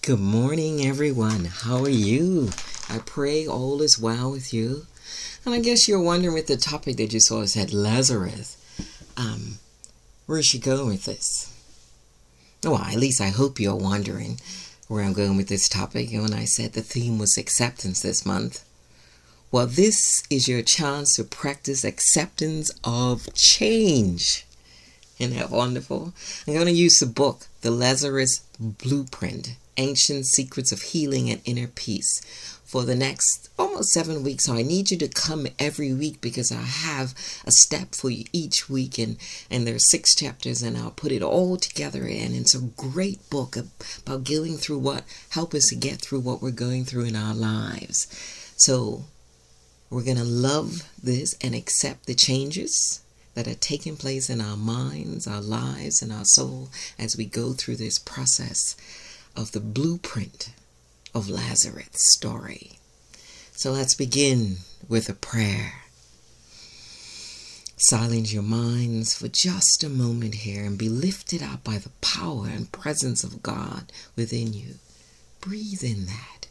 Good morning, everyone. How are you? I pray all is well with you. And I guess you're wondering with the topic that you saw said Lazarus. Where's she going with this? Well, at least I hope you're wondering where I'm going with this topic. And when I said the theme was acceptance this month, well, this is your chance to practice acceptance of change. Isn't that wonderful? I'm going to use the book, The Lazarus Blueprint, Ancient Secrets of Healing and Inner Peace, for the next almost 7 weeks. So I need you to come every week because I have a step for you each week, and there are 6 chapters, and I'll put it all together, and it's a great book about going through help us to get through what we're going through in our lives. So we're going to love this and accept the changes that are taking place in our minds, our lives, and our soul as we go through this process of the blueprint of Lazarus' story. So let's begin with a prayer. Silence your minds for just a moment here and be lifted up by the power and presence of God within you. Breathe in that.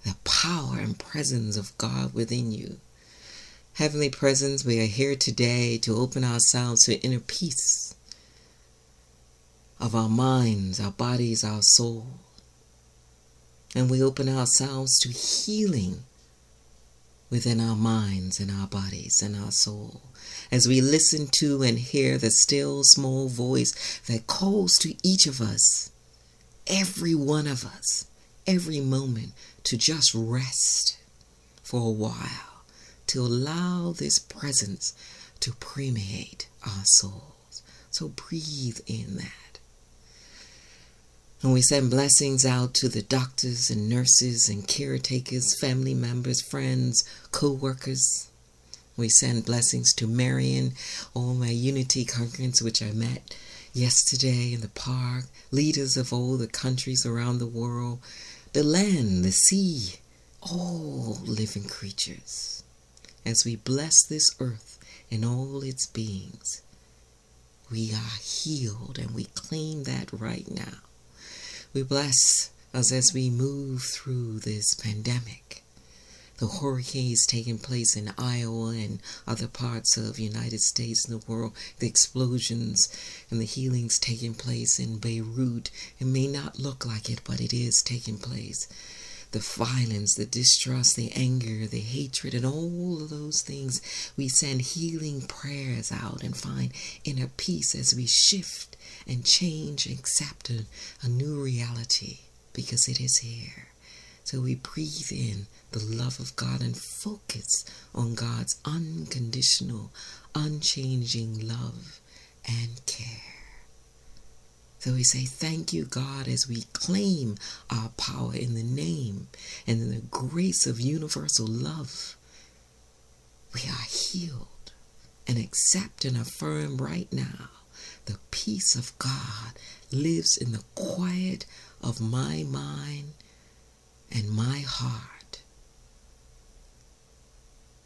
The power and presence of God within you. Heavenly Presence, we are here today to open ourselves to inner peace of our minds, our bodies, our soul. And we open ourselves to healing within our minds and our bodies and our soul. As we listen to and hear the still small voice that calls to each of us, every one of us, every moment, to just rest for a while. To allow this presence to permeate our souls. So breathe in that. And we send blessings out to the doctors and nurses and caretakers, family members, friends, co-workers. We send blessings to Marion, all my Unity congregants which I met yesterday in the park, leaders of all the countries around the world, the land, the sea, all living creatures. As we bless this earth and all its beings, we are healed, and we claim that right now. We bless us as we move through this pandemic. The hurricanes taking place in Iowa and other parts of the United States and the world, the explosions and the healings taking place in Beirut. It may not look like it, but it is taking place. The violence, the distrust, the anger, the hatred, and all of those things, we send healing prayers out and find inner peace as we shift and change and accept a new reality, because it is here. So we breathe in the love of God and focus on God's unconditional, unchanging love and care. So we say, thank you, God, as we claim our power in the name and in the grace of universal love. We are healed and accept and affirm right now the peace of God lives in the quiet of my mind and my heart.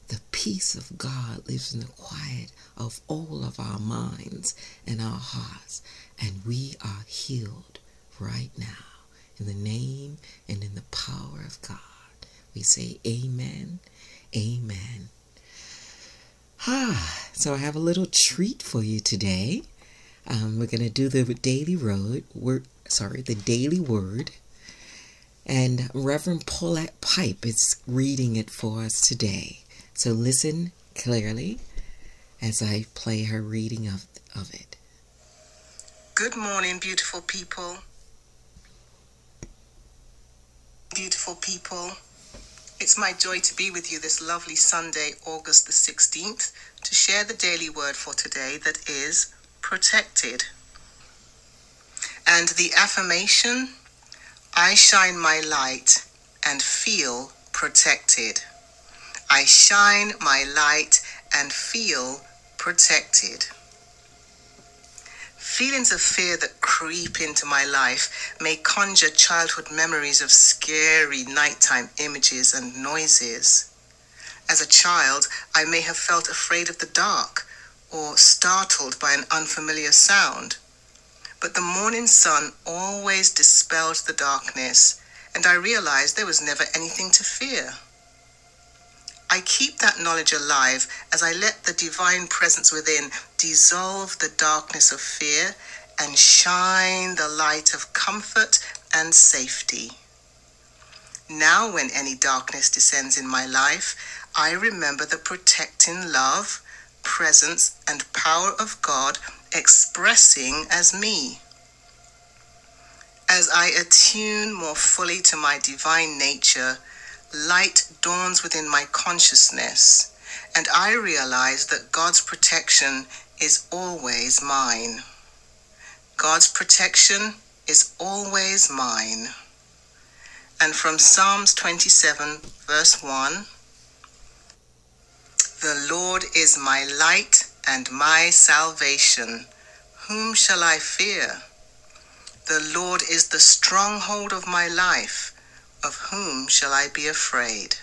The peace of God lives in the quiet of all of our minds and our hearts. And we are healed right now in the name and in the power of God. We say amen, amen. So I have a little treat for you today. We're going to do the daily word. And Reverend Paulette Pipe is reading it for us today. So listen clearly as I play her reading of it. Good morning, beautiful people. Beautiful people. It's my joy to be with you this lovely Sunday, August the 16th, to share the daily word for today that is protected. And the affirmation, I shine my light and feel protected. I shine my light and feel protected. Feelings of fear that creep into my life may conjure childhood memories of scary nighttime images and noises. As a child, I may have felt afraid of the dark or startled by an unfamiliar sound. But the morning sun always dispelled the darkness, and I realized there was never anything to fear. I keep that knowledge alive as I let the divine presence within dissolve the darkness of fear and shine the light of comfort and safety. Now, when any darkness descends in my life, I remember the protecting love, presence, and power of God expressing as me. As I attune more fully to my divine nature, light dawns within my consciousness, and I realize that God's protection is always mine. God's protection is always mine. And from Psalms 27, verse 1, "The Lord is my light and my salvation. Whom shall I fear? The Lord is the stronghold of my life. Of whom shall I be afraid?"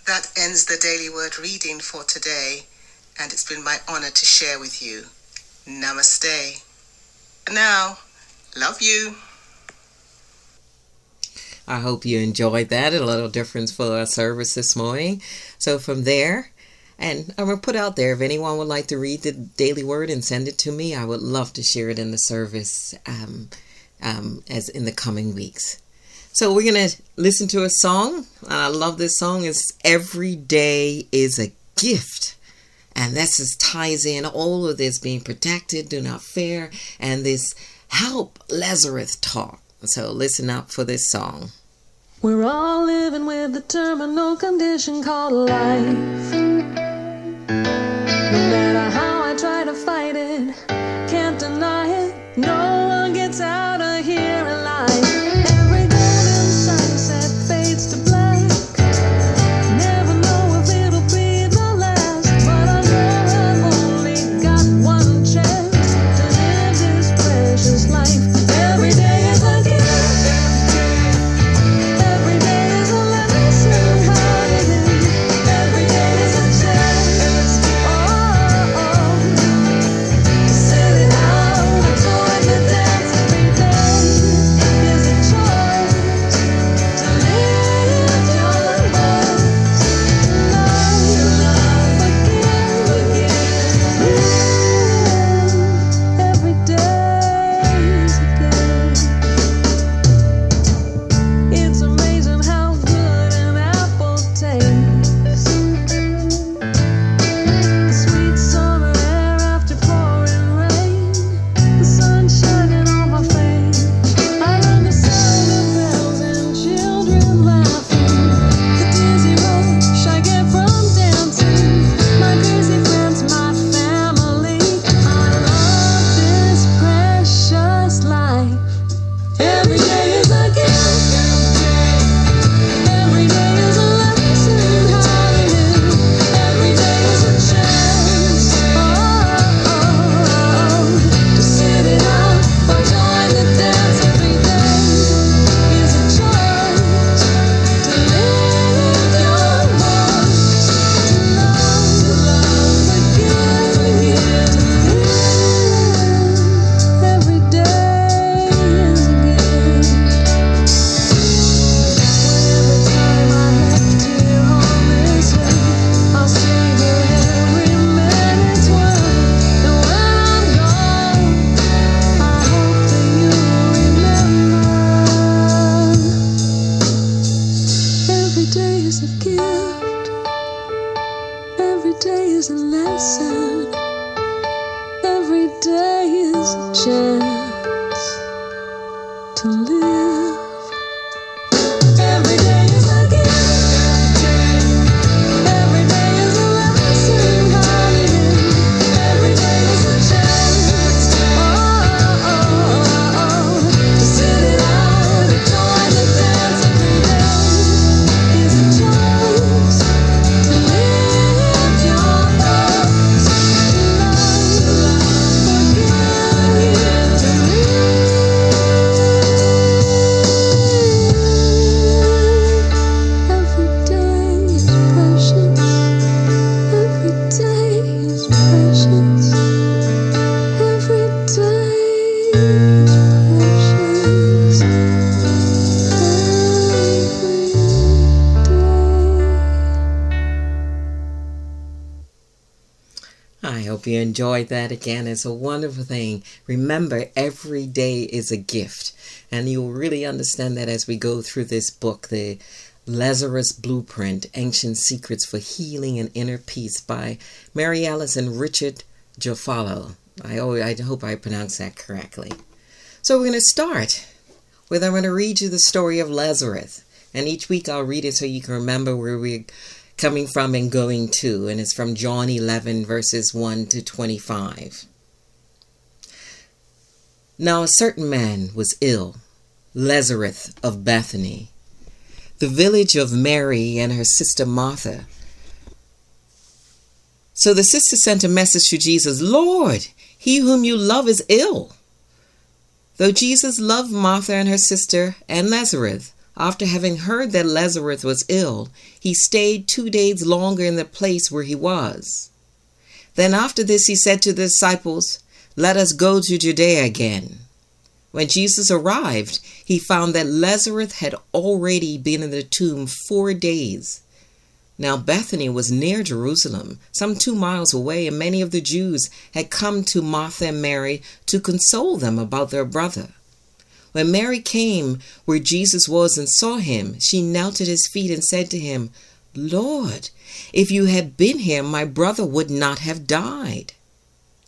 That ends the daily word reading for today, and it's been my honor to share with you. Namaste. Now, love you. I hope you enjoyed that. A little difference for our service this morning. So from there, and I'm going to put out there, if anyone would like to read the daily word and send it to me, I would love to share it in the service as in the coming weeks. So we're going to listen to a song. I love this song. It's "Every Day is a Gift." And this just ties in all of this being protected, do not fear, and this help Lazarus talk. So listen up for this song. We're all living with the terminal condition called life. No matter how I try to fight it, can't deny it, no one gets out of here alive. Every golden sunset fades to black. Never know if it'll be the last, but I know I've only got one chance to live this precious life. Every day is a gift. Every day is a lesson how to live. Every day is a chance. To set it out, to join the dance. Every day is a choice to live your best. Love, forgive. Every day is a gift. It's amazing how good an apple tastes. The sweet summer air after pouring rain. The sun shining on my face. I love the sound of bells and children laughing. The dizzy rush I get from dancing. My crazy friends, my family. I love this precious life. Every day is a gift. Every day is a lesson how to live. Every day is a chance. To sit it out or join the dance. Every day is a choice to live your life. To love, forgive, to live. Every day is a gift. Every time I have to on this earth, I'll savor every minute's worth. And when I'm gone, I hope that you remember. Every day is a gift. Every day is a lesson. Every day is a chance to live. Every day is a gift. Every day is a lesson how to live. Every day is a chance. To sit it out, to join the dance. Every day is a choice to live your thoughts. Love, forgive, to live. hope you enjoyed that again. It's a wonderful thing. Remember, every day is a gift. And you'll really understand that as we go through this book, the Lazarus Blueprint, Ancient Secrets for Healing and Inner Peace by Mary Alice and Richard Jofalo. I hope I pronounced that correctly. So we're going to start with, I'm going to read you the story of Lazarus. And each week I'll read it so you can remember where we're coming from and going to. And it's from John 11, verses 1 to 25. Now a certain man was ill, Lazarus of Bethany, the village of Mary and her sister Martha. So the sister sent a message to Jesus, Lord, he whom you love is ill. Though Jesus loved Martha and her sister and Lazarus, after having heard that Lazarus was ill, he stayed 2 days longer in the place where he was. Then after this he said to the disciples, Let us go to Judea again. When Jesus arrived, he found that Lazarus had already been in the tomb 4 days. Now Bethany was near Jerusalem, some 2 miles away, and many of the Jews had come to Martha and Mary to console them about their brother. When Mary came where Jesus was and saw him, she knelt at his feet and said to him, Lord, if you had been here, my brother would not have died.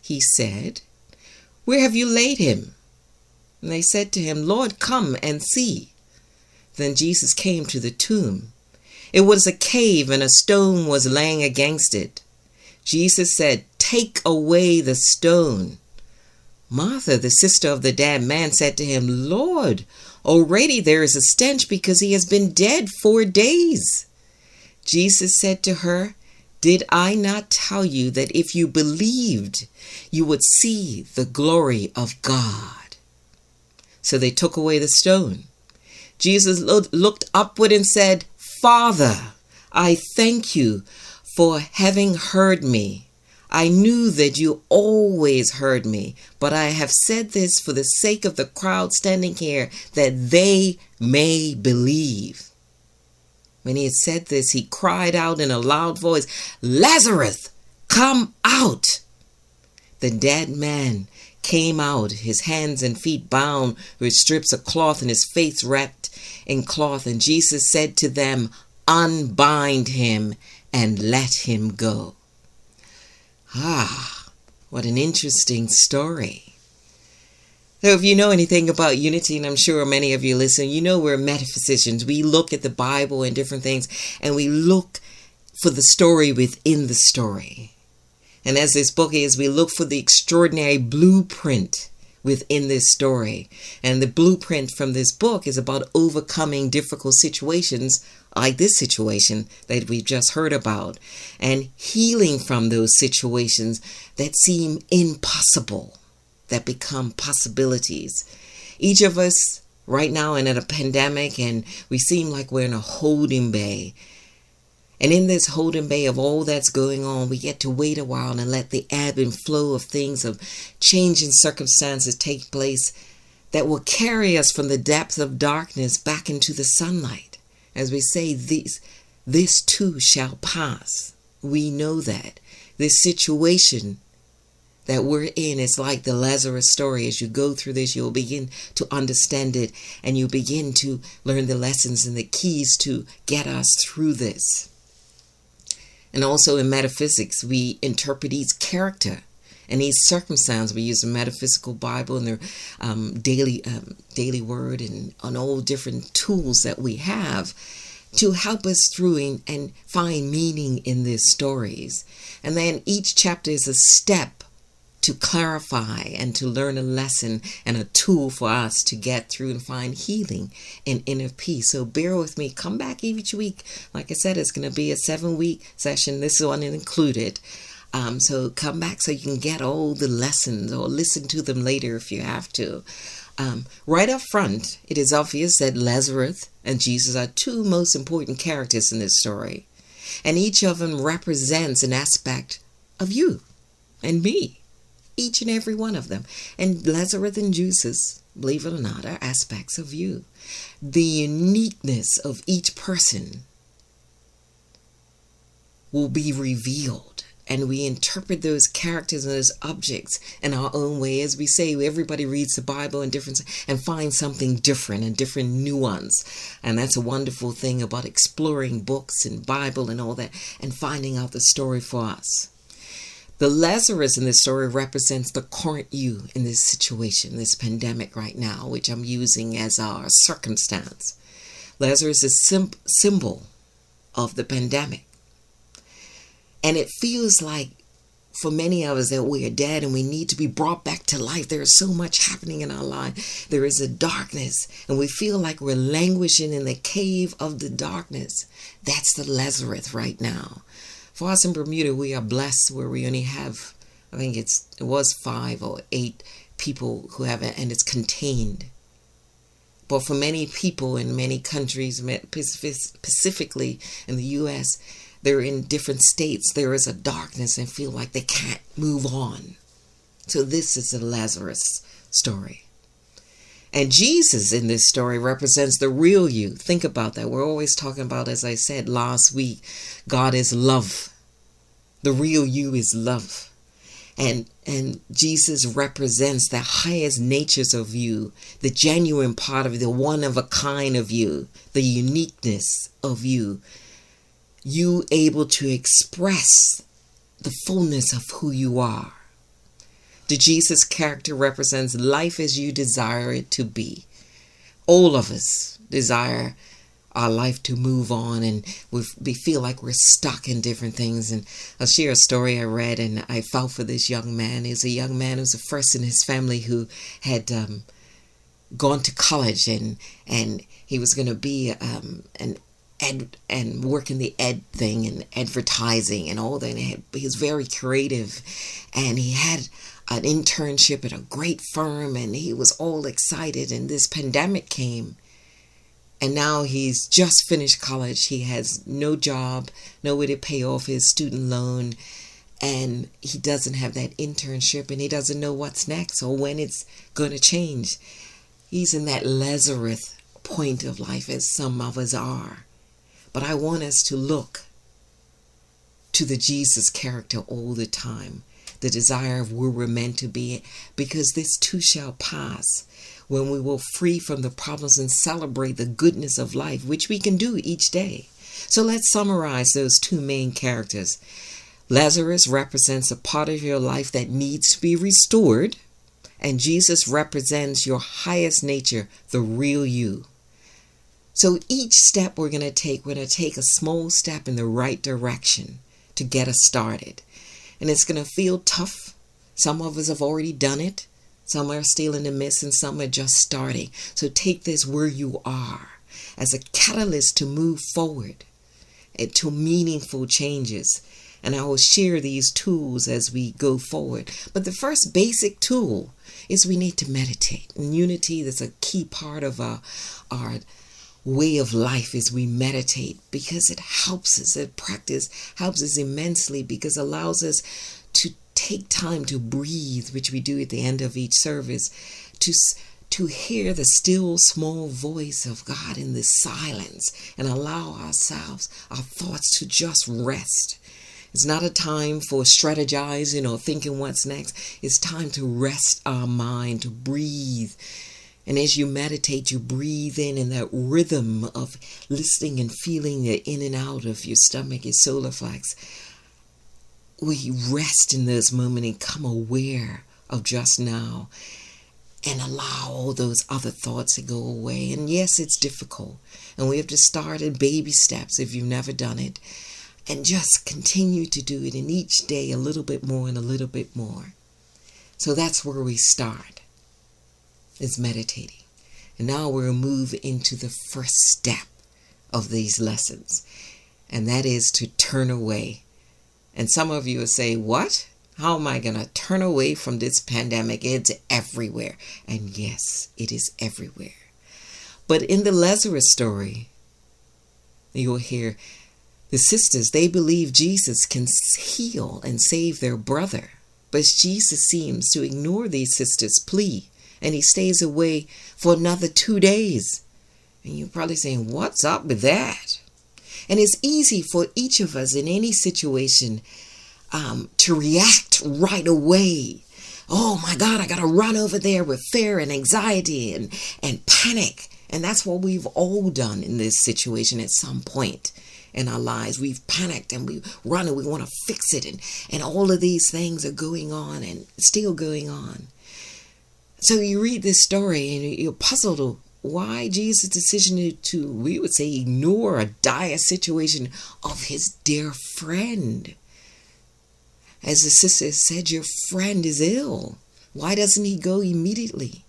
He said, Where have you laid him? And they said to him, Lord, come and see. Then Jesus came to the tomb. It was a cave, and a stone was laying against it. Jesus said, Take away the stone. Martha, the sister of the dead man, said to him, Lord, already there is a stench because he has been dead 4 days. Jesus said to her, Did I not tell you that if you believed, you would see the glory of God? So they took away the stone. Jesus looked upward and said, Father, I thank you for having heard me. I knew that you always heard me, but I have said this for the sake of the crowd standing here, that they may believe. When he had said this, he cried out in a loud voice, Lazarus, come out! The dead man came out, his hands and feet bound with strips of cloth and his face wrapped in cloth. And Jesus said to them, Unbind him and let him go. Ah, what an interesting story. So if you know anything about unity, and I'm sure many of you listen, you know we're metaphysicians. We look at the Bible and different things, and we look for the story within the story. And as this book is, we look for the extraordinary blueprint within this story. And the blueprint from this book is about overcoming difficult situations like this situation that we've just heard about, and healing from those situations that seem impossible, that become possibilities. Each of us right now in a pandemic, and we seem like we're in a holding bay. And in this holding bay of all that's going on, we get to wait a while and let the ebb and flow of things, of changing circumstances take place that will carry us from the depths of darkness back into the sunlight. As we say, this too shall pass. We know that. This situation that we're in is like the Lazarus story. As you go through this, you'll begin to understand it, and you begin to learn the lessons and the keys to get us through this. And also in metaphysics, we interpret each character and each circumstance. We use the metaphysical Bible and the daily word and on all different tools that we have to help us through and find meaning in these stories. And then each chapter is a step to clarify and to learn a lesson and a tool for us to get through and find healing and inner peace. So bear with me. Come back each week. Like I said, it's going to be a 7-week session. This one included. So come back so you can get all the lessons, or listen to them later if you have to. Right up front, it is obvious that Lazarus and Jesus are 2 most important characters in this story. And each of them represents an aspect of you and me. Each and every one of them. And Lazarus and Jesus, believe it or not, are aspects of you. The uniqueness of each person will be revealed and we interpret those characters and those objects in our own way. As we say, everybody reads the Bible in different and finds something different and different nuance. And that's a wonderful thing about exploring books and Bible and all that and finding out the story for us. The Lazarus in this story represents the current you in this situation, this pandemic right now, which I'm using as our circumstance. Lazarus is symbol of the pandemic. And it feels like for many of us that we are dead and we need to be brought back to life. There is so much happening in our life. There is a darkness and we feel like we're languishing in the cave of the darkness. That's the Lazarus right now. For us in Bermuda, we are blessed where we only have, I think it was 5 or 8 people who have it, and it's contained. But for many people in many countries, specifically in the U.S., they're in different states. There is a darkness and feel like they can't move on. So this is the Lazarus story. And Jesus in this story represents the real you. Think about that. We're always talking about, as I said last week, God is love. The real you is love. And Jesus represents the highest natures of you, the genuine part of you, the one of a kind of you, the uniqueness of you. You able to express the fullness of who you are. The Jesus character represents life as you desire it to be. All of us desire our life to move on, and we feel like we're stuck in different things. And I'll share a story I read, and I felt for this young man. He's a young man who was the first in his family who had gone to college, and he was going to be an ed and work in the ed thing and advertising and all that. And he was very creative, and he had an internship at a great firm, and he was all excited. And this pandemic came, and now he's just finished college. He has no job, no way to pay off his student loan, and he doesn't have that internship, and he doesn't know what's next or when it's going to change. He's in that Lazarus point of life, as some of us are. But I want us to look to the Jesus character all the time, the desire of where we're meant to be, because this too shall pass, when we will free from the problems and celebrate the goodness of life, which we can do each day. So let's summarize those 2 main characters. Lazarus represents a part of your life that needs to be restored, and Jesus represents your highest nature, the real you. So each step we're going to take a small step in the right direction to get us started. And it's going to feel tough. Some of us have already done it. Some are still in the midst, and some are just starting. So take this where you are as a catalyst to move forward to meaningful changes. And I will share these tools as we go forward. But the first basic tool is we need to meditate. And unity is a key part of our way of life is we meditate, because it helps us. Practice helps us immensely, because it allows us to take time to breathe, which we do at the end of each service, to hear the still small voice of God in this silence, and allow ourselves, our thoughts to just rest. It's not a time for strategizing or thinking what's next. It's time to rest our mind, to breathe. And as you meditate, you breathe in that rhythm of listening and feeling the in and out of your stomach, your solar flex. We rest in this moment and come aware of just now, and allow all those other thoughts to go away. And yes, it's difficult, and we have to start in baby steps if you've never done it, and just continue to do it in each day a little bit more and a little bit more. So that's where we start, is meditating. And now we'll move into the first step of these lessons, and that is to turn away. And some of you will say, what? How am I going to turn away from this pandemic? It's everywhere. And yes, it is everywhere. But in the Lazarus story, you'll hear the sisters, they believe Jesus can heal and save their brother. But Jesus seems to ignore these sisters' plea, and he stays away for another 2 days. And you're probably saying, what's up with that? And it's easy for each of us in any situation to react right away. Oh my God, I got to run over there with fear and anxiety and panic. And that's what we've all done in this situation at some point in our lives. We've panicked and we run and we want to fix it. And all of these things are going on and still going on. So you read this story and you're puzzled why Jesus' decision to, we would say, ignore a dire situation of his dear friend. As the sister said, your friend is ill. Why doesn't he go immediately?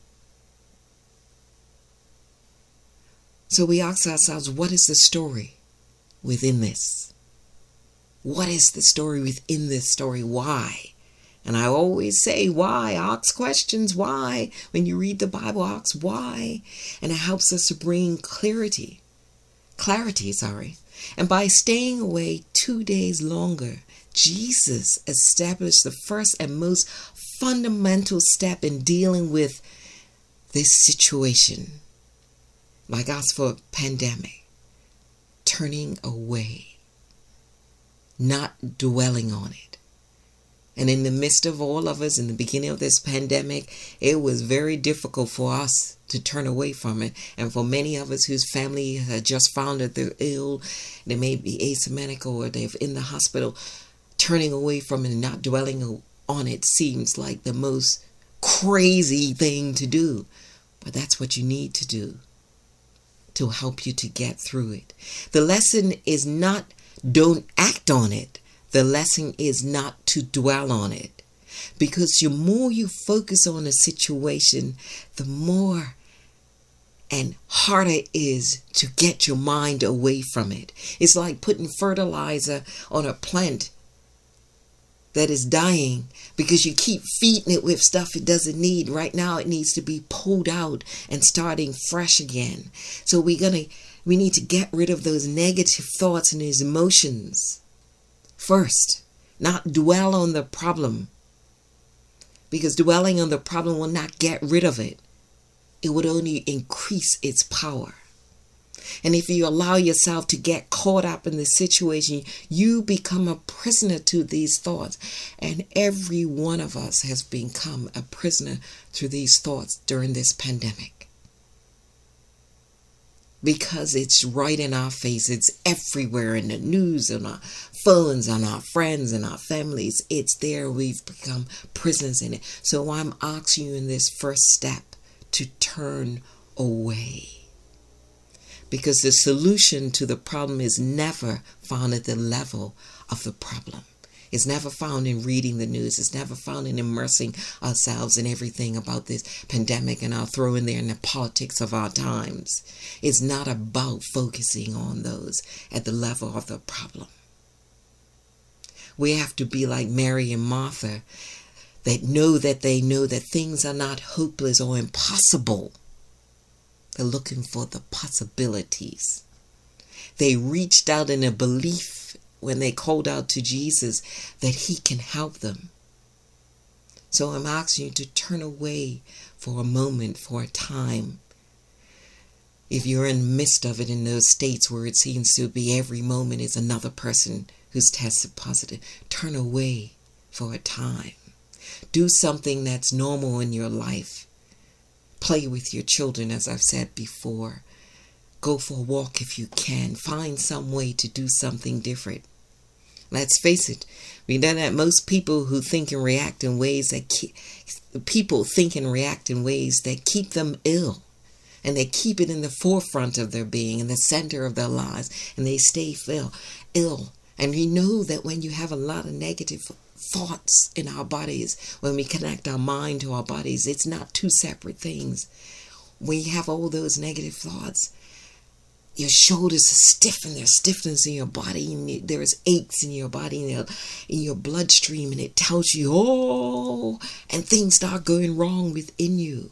So we ask ourselves, what is the story within this? What is the story within this story? Why? And I always say why. Ask questions. Why? When you read the Bible, ask why. And it helps us to bring clarity. And by staying away 2 days longer, Jesus established the first and most fundamental step in dealing with this situation. Like us for a pandemic. Turning away. Not dwelling on it. And in the midst of all of us, in the beginning of this pandemic, it was very difficult for us to turn away from it. And for many of us whose family had just found that they're ill, they may be asymptomatic or they're in the hospital, turning away from it and not dwelling on it seems like the most crazy thing to do. But that's what you need to do to help you to get through it. The lesson is not don't act on it. The lesson is not to dwell on it. Because the more you focus on a situation, the more and harder it is to get your mind away from it. It's like putting fertilizer on a plant that is dying because you keep feeding it with stuff it doesn't need. Right now it needs to be pulled out and starting fresh again. So we need to get rid of those negative thoughts and those emotions first, not dwell on the problem, because dwelling on the problem will not get rid of it. It would only increase its power. And if you allow yourself to get caught up in the situation, you become a prisoner to these thoughts. And every one of us has become a prisoner to these thoughts during this pandemic. Because it's right in our face. It's everywhere in the news, on our phones, on our friends and our families. It's there. We've become prisoners in it. So I'm asking you in this first step to turn away. Because the solution to the problem is never found at the level of the problem. It's never found in reading the news. It's never found in immersing ourselves in everything about this pandemic, and I'll throw in there in the politics of our times. It's not about focusing on those at the level of the problem. We have to be like Mary and Martha, that they know that things are not hopeless or impossible. They're looking for the possibilities. They reached out in a belief when they called out to Jesus that he can help them. So I'm asking you to turn away for a moment, for a time. If you're in the midst of it in those states where it seems to be every moment is another person who's tested positive, turn away for a time. Do something that's normal in your life. Play with your children, as I've said before. Go for a walk if you can. Find some way to do something different. Let's face it, we know that most people who think and react in ways that keep them ill. And they keep it in the forefront of their being, in the center of their lives. And they stay ill. And we know that when you have a lot of negative thoughts in our bodies, when we connect our mind to our bodies, it's not two separate things. When you have all those negative thoughts, your shoulders are stiff, and there's stiffness in your body, and there's aches in your body, in your bloodstream, and it tells you, and things start going wrong within you.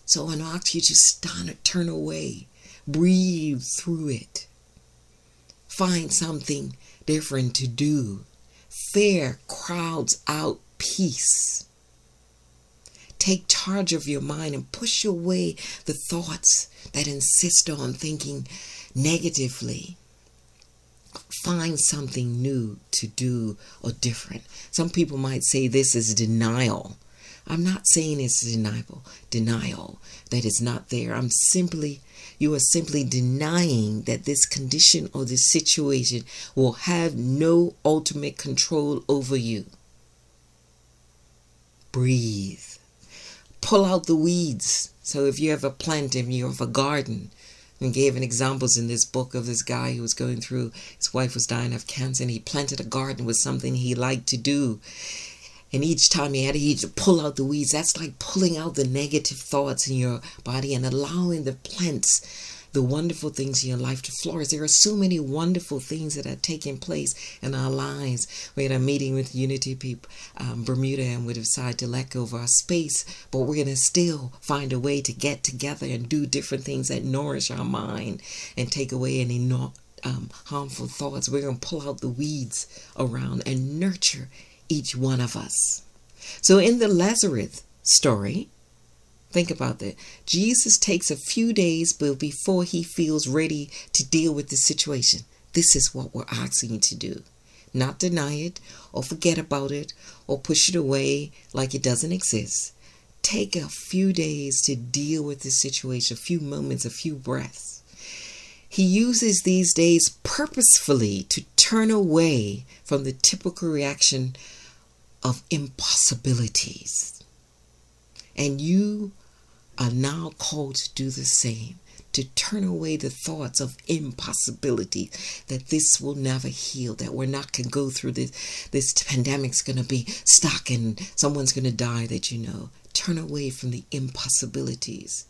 So I ask you to turn away, breathe through it, find something different to do. Fear crowds out peace. Take charge of your mind and push away the thoughts that insist on thinking negatively. find something new to do or different. Some people might say this is denial. I'm not saying it's denial that it's not there. You are simply denying that this condition or this situation will have no ultimate control over you. Breathe. Pull out the weeds. So if you have a plant and you have a garden, and gave an examples in this book of this guy who was going through, his wife was dying of cancer, and he planted a garden with something he liked to do. And each time he had to pull out the weeds. That's like pulling out the negative thoughts in your body and allowing the plants, the wonderful things in your life to flourish. There are so many wonderful things that are taking place in our lives. We had a meeting with Unity people, Bermuda, and we decided to let go of our space, but we're going to still find a way to get together and do different things that nourish our mind and take away any harmful thoughts. We're going to pull out the weeds around and nurture each one of us. So in the Lazarus story, think about that. Jesus takes a few days before he feels ready to deal with the situation. This is what we're asking you to do. Not deny it or forget about it or push it away like it doesn't exist. Take a few days to deal with the situation, a few moments, a few breaths. He uses these days purposefully to turn away from the typical reaction of impossibilities. And you are now called to do the same, to turn away the thoughts of impossibility, that this will never heal, that we're not going to go through this pandemic's going to be stuck and someone's going to die that you know. Turn away from the impossibilities.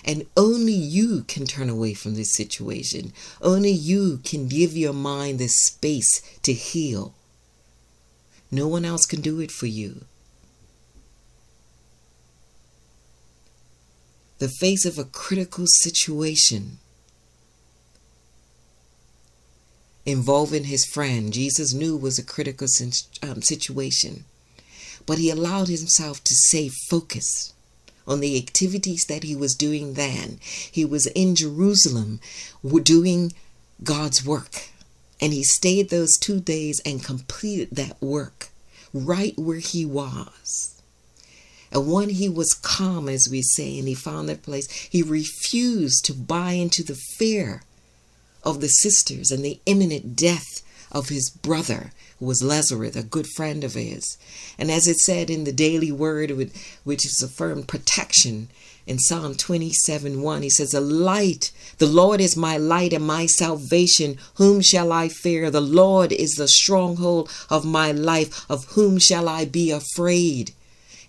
And only you can turn away from this situation. Only you can give your mind the space to heal. No one else can do it for you. The face of a critical situation involving his friend, Jesus knew was a critical situation, but he allowed himself to stay focused on the activities that he was doing then. He was in Jerusalem doing God's work. And he stayed those 2 days and completed that work right where he was. And when he was calm, as we say, and he found that place, he refused to buy into the fear of the sisters and the imminent death of his brother, who was Lazarus, a good friend of his. And as it said in the Daily Word, which is affirmed protection, in Psalm 27:1, he says, the Lord is my light and my salvation. Whom shall I fear? The Lord is the stronghold of my life. Of whom shall I be afraid?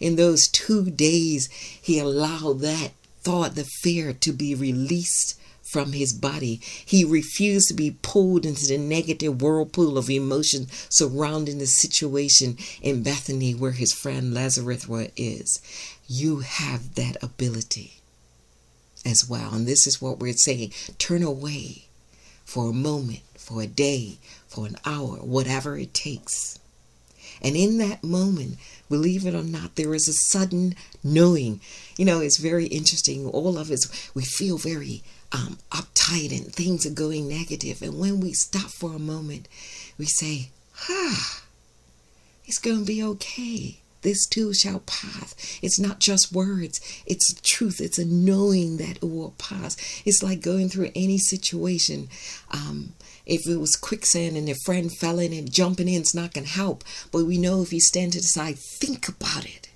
In those 2 days, he allowed that thought, the fear, to be released from his body. He refused to be pulled into the negative whirlpool of emotion surrounding the situation in Bethany where his friend Lazarus is. You have that ability as well. And this is what we're saying. Turn away for a moment, for a day, for an hour, whatever it takes. And in that moment, believe it or not, there is a sudden knowing. You know, it's very interesting. All of us, we feel very uptight and things are going negative. And when we stop for a moment, we say, it's going to be okay. This too shall pass. It's not just words. It's truth. It's a knowing that it will pass. It's like going through any situation. If it was quicksand and a friend fell in and jumping in, it's not going to help. But we know if you stand to the side, think about it.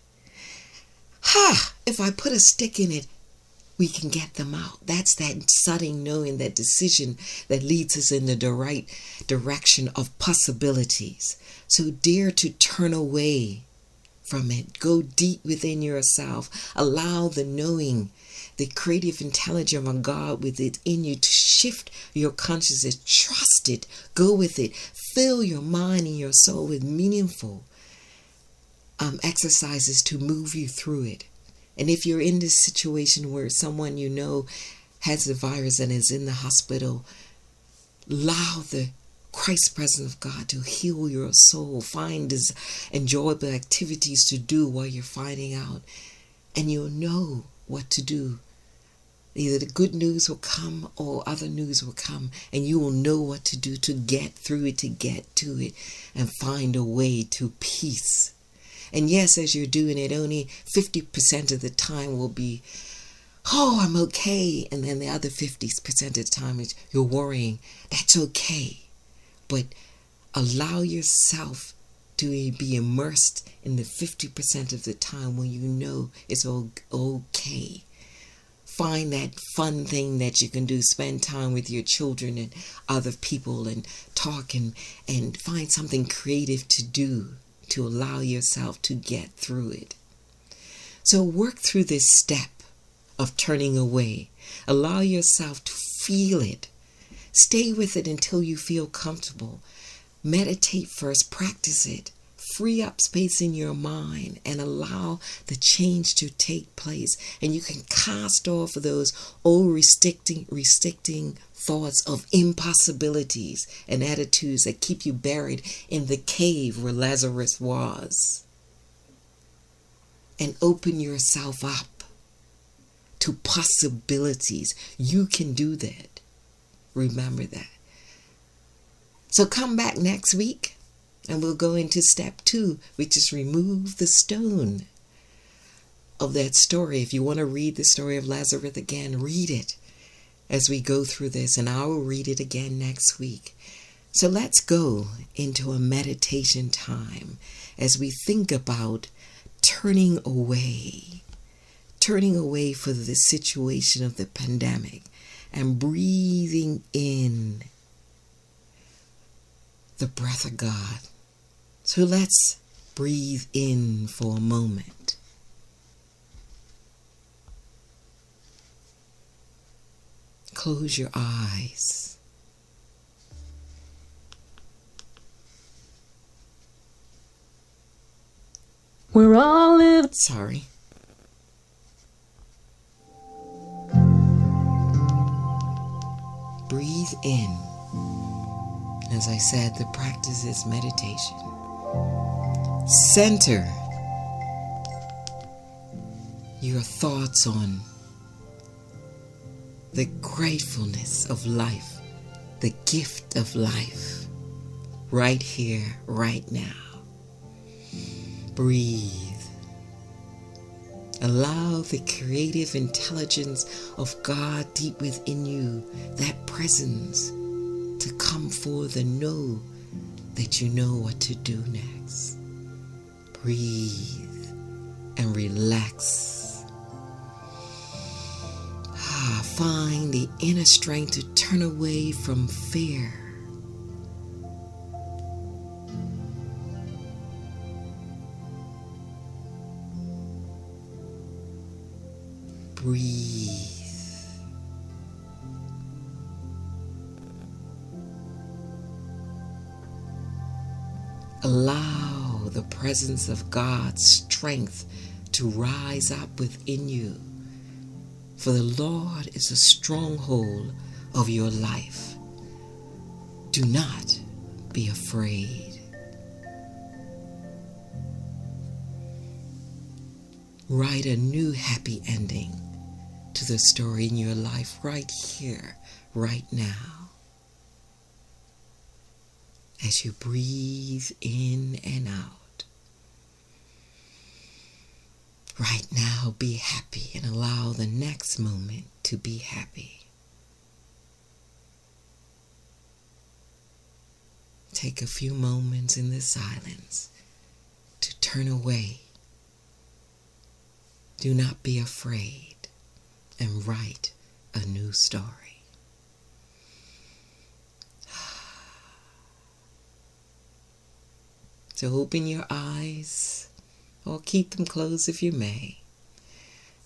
If I put a stick in it, we can get them out. That's that sudden knowing, that decision that leads us in the right direction of possibilities. So dare to turn away from it. Go deep within yourself. Allow the knowing, the creative intelligence of God within you to shift your consciousness. Trust it. Go with it. Fill your mind and your soul with meaningful exercises to move you through it. And if you're in this situation where someone you know has the virus and is in the hospital, allow the Christ presence of God to heal your soul. Find these enjoyable activities to do while you're finding out. And you'll know what to do Either the good news will come or other news will come, and you will know what to do to get through it, to get to it, and find a way to peace. And yes, as you're doing it, only 50% of the time will be, oh, I'm okay. And then the other 50% of the time is you're worrying. That's okay. But allow yourself to be immersed in the 50% of the time when you know it's okay. Find that fun thing that you can do. Spend time with your children and other people and talk and find something creative to do to allow yourself to get through it. So work through this step of turning away. Allow yourself to feel it. Stay with it until you feel comfortable. Meditate first, practice it. Free up space in your mind and allow the change to take place. And you can cast off those old restricting thoughts of impossibilities and attitudes that keep you buried in the cave where Lazarus was. And open yourself up to possibilities. You can do that. Remember that. So come back next week and we'll go into step 2, which is remove the stone of that story. If you want to read the story of Lazarus again, read it as we go through this, and I will read it again next week. So let's go into a meditation time as we think about turning away for the situation of the pandemic and breathing in the breath of God. So let's breathe in for a moment. Close your eyes. We're all living. Sorry. Breathe in. As I said, the practice is meditation. Center your thoughts on the gratefulness of life, the gift of life, right here, right now. Breathe. Allow the creative intelligence of God deep within you, that presence, to come forth and know that you know what to do next. Breathe and relax. Find the inner strength to turn away from fear. Breathe. Allow the presence of God's strength to rise up within you. For the Lord is a stronghold of your life. Do not be afraid. Write a new happy ending to the story in your life right here, right now. As you breathe in and out. Right now, be happy and allow the next moment to be happy. Take a few moments in the silence to turn away. Do not be afraid and write a new story. So open your eyes, or keep them closed if you may,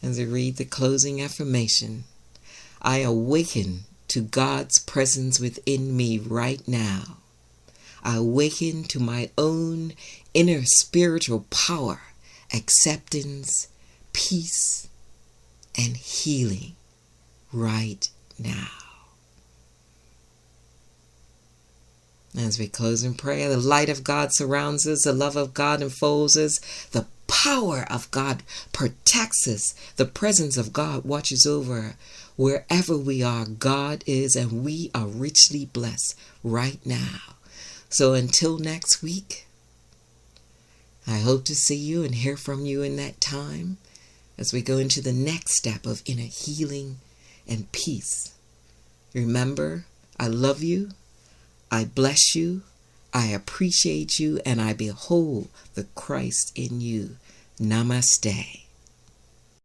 as I read the closing affirmation. I awaken to God's presence within me right now. I awaken to my own inner spiritual power, acceptance, peace, and healing right now. As we close in prayer, the light of God surrounds us, the love of God enfolds us, the power of God protects us. The presence of God watches over wherever we are. God is, and we are richly blessed right now. So until next week, I hope to see you and hear from you in that time as we go into the next step of inner healing and peace. Remember, I love you, I bless you, I appreciate you, and I behold the Christ in you. Namaste.